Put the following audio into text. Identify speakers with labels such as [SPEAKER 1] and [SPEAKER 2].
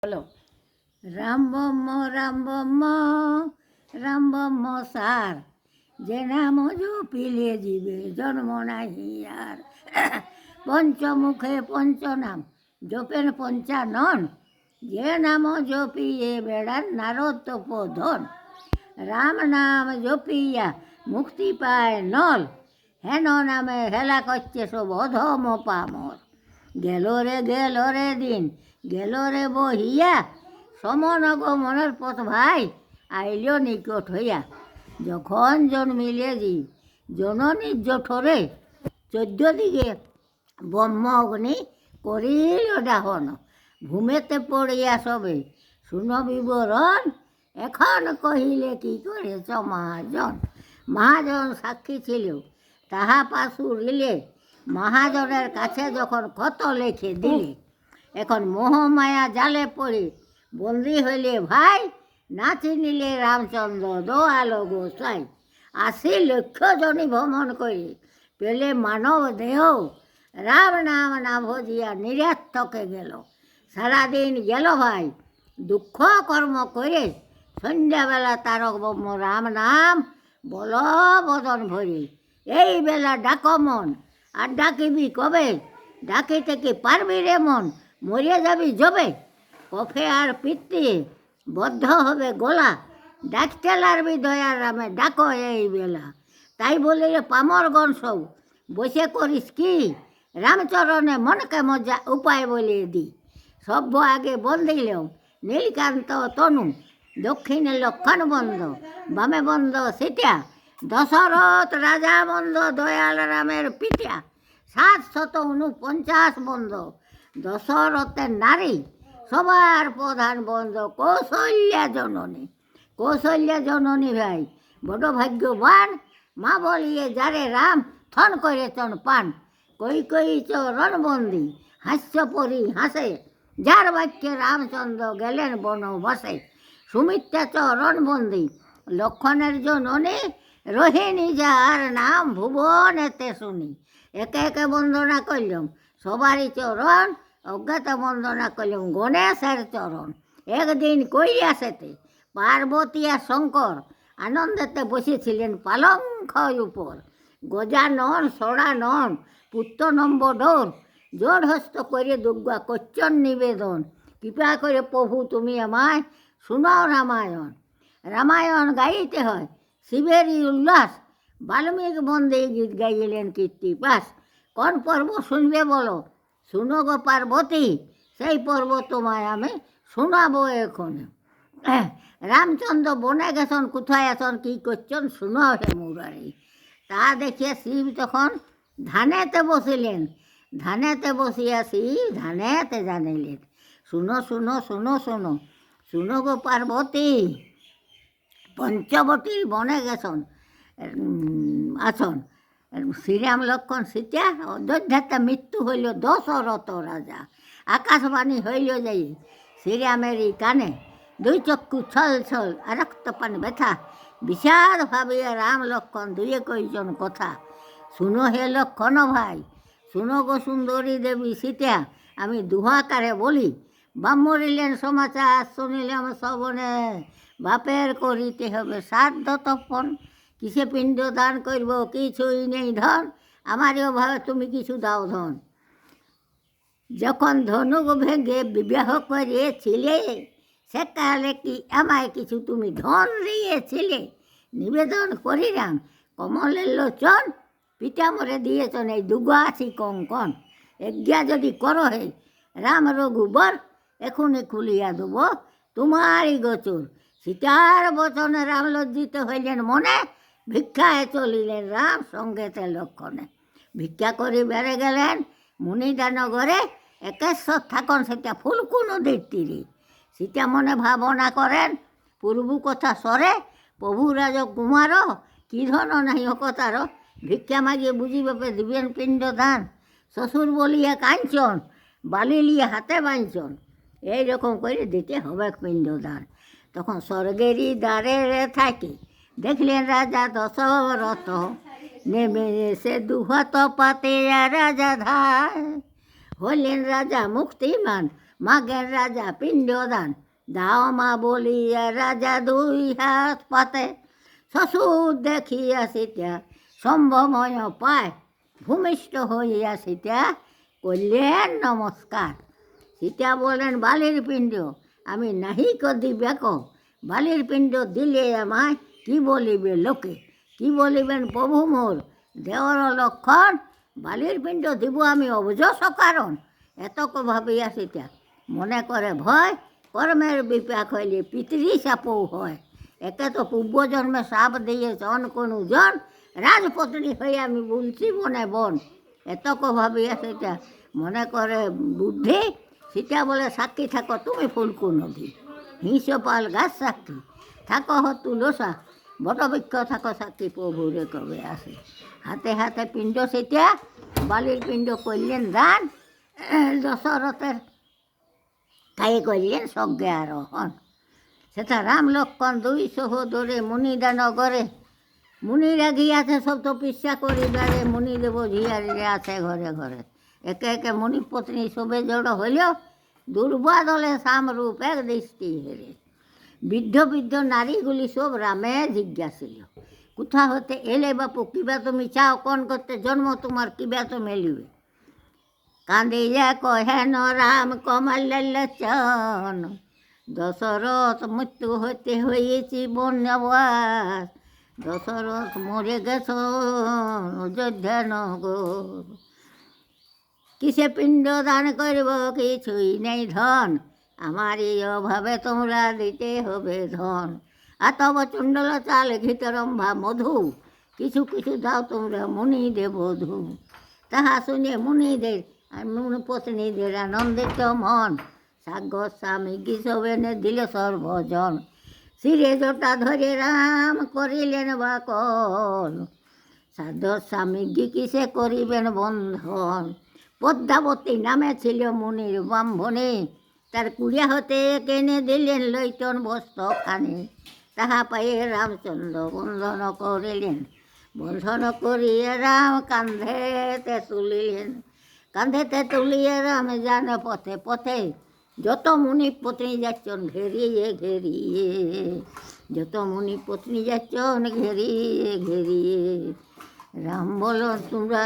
[SPEAKER 1] বলো। রাম ব্রহ্ম রাম ব্রহ্ম রাম ব্রহ্ম সার, যে নাম জপিলে জীবে জন্ম নাহি আর। পঞ্চমুখে পঞ্চনাম জপেন পঞ্চানন, যে নাম জপিয়ে বেড়ান নারদ তপোধন। রাম নাম জপিয়া মুক্তি পায় নল, হেন নামে হেলা করছে সব অধম পামর। গেল রে দিন গেল রে বহিয়া, সমনগ মনের পথ ভাই আইল নিকট হইয়া। যখন জন্মিলে জীব জননীর জঠরে, 14 দিকে ব্রহ্ম অগ্নি করিল দাহন। ভূমেতে পড়িয়া সবে শুনো বিবরণ, এখন কহিলে কি করেছ মহাজন। মহাজন সাক্ষী ছিল তাহা পাশুরিলে, মহাজনের কাছে যখন কত লেখে দিলে। এখন মোহমায়া জালে পড়ে বন্দি হইলে ভাই, না চিনিলে রামচন্দ্র দোয়ালো গোসাই। 80 লক্ষ জনী ভ্রমণ করে পেলে মানব দেহ, রাম নাম না ভজিয়া নিরর্থকে গেল। সারাদিন গেল ভাই দুঃখ কর্ম করে, সন্ধ্যাবেলা তারক ব্রহ্ম রাম নাম বল বদন ভরে। এই বেলা ডাক মন আর ডাকিবি কবে, ডাকিতে কি পারবি রে মন, মরিয়া যাবি জবে। কফে আর পিত্তি বদ্ধ হবে গলা, ডাকতে লারবি দয়ার রামে ডাকো এই বেলা। তাই বলি রে পামরগণ সব বসে করিস কি, রামচরণে মনকে মজা উপায় বলে দি। সভ্য আগে বন্দিলেও নীলকান্ত তনু, দক্ষিণে লক্ষণ বন্ধ বামে বন্ধ সিটিয়া। দশরথ রাজা বন্ধ দয়াল রামের পিটিয়া, 749 বন্ধ দশরথের নারী। সবার প্রধান বন্ধ কৌশল্যা জননী। কৌশল্যা জননী ভাই বড় ভাগ্যবান, মা বলিয়ে যারে রাম থন করেছন পান। কই চরণবন্দি হাস্য পরি হাসে, যার বাক্যে রামচন্দ্র গেলেন বনবাসে। সুমিত্রা চরণবন্দি লক্ষণের জননী, রোহিণী যার নাম ভুবনেতে শুনি। একে একে বন্দনা করলাম সবারই চরণ, অজ্ঞাত বন্দনা করলাম গণেশের চরণ। একদিন কৈলাসেতে পার্বতী আর শঙ্কর আনন্দেতে বসেছিলেন পালঙ্ক উপর। গজানন সড়ানন পুত্র নম্বর জোর হস্ত করে দুর্গা করছেন নিবেদন। কৃপা করে প্রভু তুমি আমায় শুনাও রামায়ণ। রামায়ণ গাইতে হয় শিবেরই উল্লাস, বাল্মীকি বন্দে গীত গাইলেন কীর্তিপাস। কোন পর্ব শুনবে বলো, শুনো গো পার্বতী, সেই পর্ব তোমায় আমি শোনাবো এখন। রামচন্দ্র বনে গেছেন, কোথায় আছেন কী করছেন শুনো হে মুরারি। তা দেখিয়া শিব তখন ধানেতে বসিলেন, ধানেতে বসিয়া শিব ধানেতে জানিলেন। শুনো শুনো শুনো শুনো শুনো গো পার্বতী, পঞ্চবটির বনে গেছেন আছেন শ্রীরাম লক্ষণ সীতা। অযোধ্যাতে মৃত্যু হইল দশরথ রাজা, আকাশবাণী হইল যাই শ্রীরামেরই কানে। 2 চক্ষু ছল ছল আর রক্তপান ব্যথা, বিষাদ ভাবিয়া রাম লক্ষণ দুয়ে কইজন কথা। শুনো হে লক্ষণ ভাই, শুনো গো সুন্দরী দেবী সীতা, আমি দুহাকারে বলি। বাম মরিলেন সমাচার শুনিলাম শ্রবণে, বাপের করিতে হবে শ্রাদ্ধ তর্পণ। কিসে পিণ্ড দান করব কিছুই নেই ধন, আমারও ভাবে তুমি কিছু দাও ধন। যখন ধনুক ভেঙে বিবাহ করিয়েছিলে, সেকালে কি আমায় কিছু তুমি ধন দিয়েছিলে। নিবেদন করিলাম কমলের লোচন, পিতা মরে দিয়েছেন এই 82 কঙ্কন। এজ্ঞা যদি করো হে রাম রঘুবর, এখনই খুলিয়া দেব তোমারই গোচর। সীতার বচনে রাম লজ্জিত হইলেন মনে, ভিক্ষায় চলিলেন রাম সঙ্গেতে লক্ষণে। ভিক্ষা করে বেড়ে গেলেন মুনিদানগরে, 21 থাকন সেটা ফুলকু নদীর তীরে। সীতা মনে ভাবনা করেন পূর্ব কথা সরে, প্রভু রাজকুমার কি ধন নাই অকতার। ভিক্ষা মাগিয়ে বুঝি বাপে দিবেন পিণ্ড দান, শ্বশুর বলিয়া কাঞ্চন বালি লিয়ে হাতে বাঞ্চন। এইরকম করে দিতে হবে পিণ্ড দান। তখন স্বর্গেরই দ্বারে থাকে দেখলেন রাজা দশরথ, নেমে এসে দুহাত পাতে রাজা ধায়। হলেন রাজা মুক্তিমান মাঘের রাজা পিণ্ডদান, দাও মা বলিয়া রাজা দুই হাত পাতে, শ্বশুর দেখিয়া সীতা সম্ভময় পায়, ভূমিষ্ঠ হইয়া সীতা করলেন নমস্কার। সীতা বললেন, বালির পিণ্ড আমি নাহি দিবে কো, বালির পিণ্ড দিলে আমায় কি বলিবে লোকে, কি বলিবেন প্রভু মোর দেওর লক্ষণ, বালির পিণ্ড দিব আমি অবযশ কারণ। এতক ভাবিয়া সীতা মনে করে ভয়, কর্মের বিপাক হইলে পিতৃ সাপও হয়, একে তো পূর্বজন্মে সাপ দিয়েছে কোনো জন, রাজপত্নী হয়ে আমি বলছি বনে বন। এতক ভাবিয়া সীতা মনে করে বুদ্ধি। সীতা বলে, সাক্ষী থাকো তুমি ফুলকু নদী, হিংসপাল গাছ সাক্ষী থাকো তুলসা, বটবৃক্ষ থাকো সাক্ষী প্রভুরে কবে আসে। হাতে হাতে পিণ্ড সীতা বালির পিণ্ড করলেন দান, দশরথের তাই করলেন স্বর্গে আরোহণ। সেটা রাম লক্ষ্মণ দুই সহোদরে মুনিদান নগরে, মুনিরা গিয়াছে সব তপস্যা করিবারে, মুনিদেব ঝিয়ারিরে আছে ঘরে ঘরে, একে একে মুনি পত্নী শোভে জড় হইল, দুর্বাদলে সামরূপ এক দৃষ্টি হেরে। বৃদ্ধ বৃদ্ধ নারীগুলি সব রামে জিজ্ঞাসিল, কোথা হতে এলে বাপু, কিবা তুমি চাও, কোন করতে জন্ম তোমার, কিবা তো মেলিবে। কাঁদিয়া কহেন রাম কমল লোচন, দশরথ মৃত্যু হতে হয়েছি বনবাস, দশরথ মরে গেছ অযোধ্যা নগর, কিসে পিণ্ড দান করব কিছুই নেই ধন, আমারই অভাবে তোমরা দিতে হবে ধন, আর তব চণ্ডল চাল ঘিতরম্ভা মধু, কিছু কিছু দাও তোমরা মুনি দেব ধু। তাহা শুনে মুনিদের আর মুনি পত্নীদের আনন্দিত মন, সাগর স্বামী গিসবেনে দিল সর্বজন, শিরে জটা ধরে রাম করিলেন বাকল, সাধর স্বামী গি কিসে করিবেন বন্ধন। পদ্মাবতী নামে ছিল মুনির ব্রাহ্মণী, তার কুড়িয়া হতে কেনে দিলেন লইটন বস্ত্রখানি, তাহা পাইয়ে রামচন্দ্র বন্ধন করিলেন, বন্ধন করিয়ে রাম কান্ধেতে তুলিলেন, কান্ধেতে তুলিয়ে রাম জানে পথে পথে, যত মুনি পত্নী যাচ্ছেন ঘেরিয়ে ঘেরিয়ে, যত মুনি পত্নী যাচ্ছেন ঘেরিয়ে ঘেরিয়ে। রাম বলো তোমরা